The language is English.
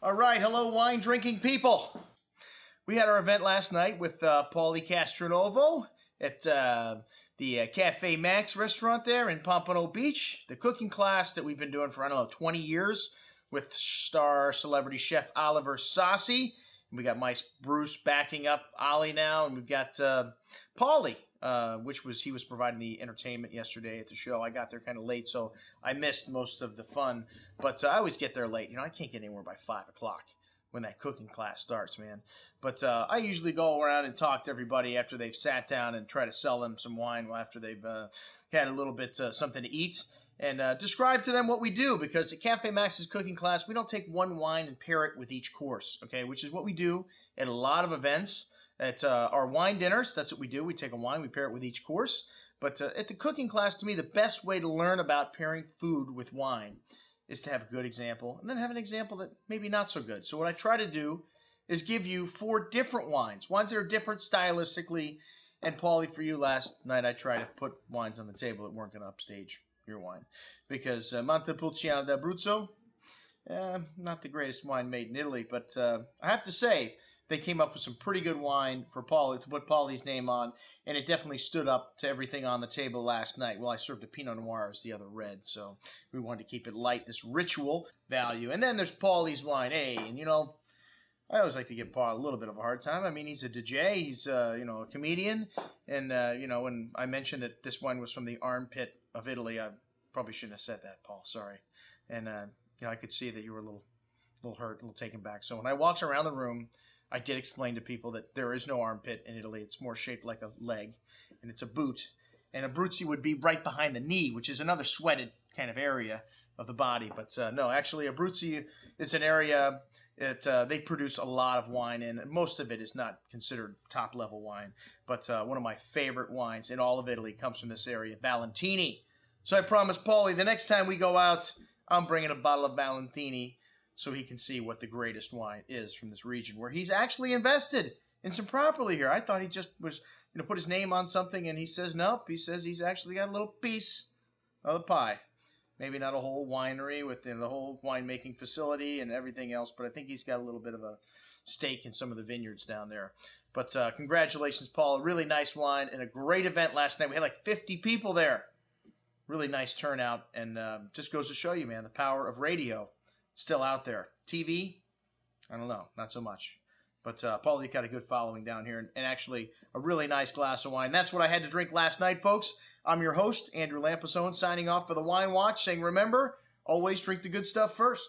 All right, hello, wine-drinking people. We had our event last night with Paulie Castronovo at the Cafe Maxx restaurant there in Pompano Beach. The cooking class that we've been doing for, 20 years with star celebrity chef Oliver Saucy. And we got Mice Bruce backing up Ollie now, and we've got Paulie, he was providing the entertainment yesterday at the show. I got there kind of late, so I missed most of the fun. But I always get there late. I can't get anywhere by 5 o'clock when that cooking class starts, man. But I usually go around and talk to everybody after they've sat down and try to sell them some wine after they've had a little bit something to eat, and describe to them what we do, because at Cafe Maxx's cooking class, we don't take one wine and pair it with each course, okay, which is what we do at a lot of events. At our wine dinners, that's what we do. We take a wine, we pair it with each course. But at the cooking class, to me, the best way to learn about pairing food with wine is to have a good example, and then have an example that maybe not so good. So what I try to do is give you 4 different wines that are different stylistically. And Paulie, for you last night, I tried to put wines on the table that weren't going to upstage your wine, because Montepulciano d'Abruzzo, not the greatest wine made in Italy, but I have to say, they came up with some pretty good wine for Paulie, to put Paulie's name on, and it definitely stood up to everything on the table last night. Well, I served a Pinot Noir as the other red, so we wanted to keep it light, this ritual value. And then there's Paulie's wine, and I always like to give Paul a little bit of a hard time. I mean, he's a DJ, he's a comedian, and when I mentioned that this wine was from the armpit of Italy, I probably shouldn't have said that, Paul. Sorry. And I could see that you were a little hurt, a little taken back. So when I walked around the room, I did explain to people that there is no armpit in Italy. It's more shaped like a leg, and it's a boot. And Abruzzi would be right behind the knee, which is another sweated kind of area of the body. But no, actually, Abruzzi is an area that they produce a lot of wine in. And most of it is not considered top-level wine. But one of my favorite wines in all of Italy comes from this area, Valentini. So I promised Paulie, the next time we go out, I'm bringing a bottle of Valentini, so he can see what the greatest wine is from this region, where he's actually invested in some property here. I thought he just was put his name on something, and he says nope. He says he's actually got a little piece of the pie. Maybe not a whole winery with the whole winemaking facility and everything else, but I think he's got a little bit of a stake in some of the vineyards down there. But congratulations, Paul. A really nice wine and a great event last night. We had like 50 people there. Really nice turnout, and just goes to show you, man, the power of radio. Still out there. TV, I don't know, not so much. But Paulie got a good following down here, and actually a really nice glass of wine. That's what I had to drink last night, folks. I'm your host, Andrew Lamposone, signing off for the Wine Watch, saying remember, always drink the good stuff first.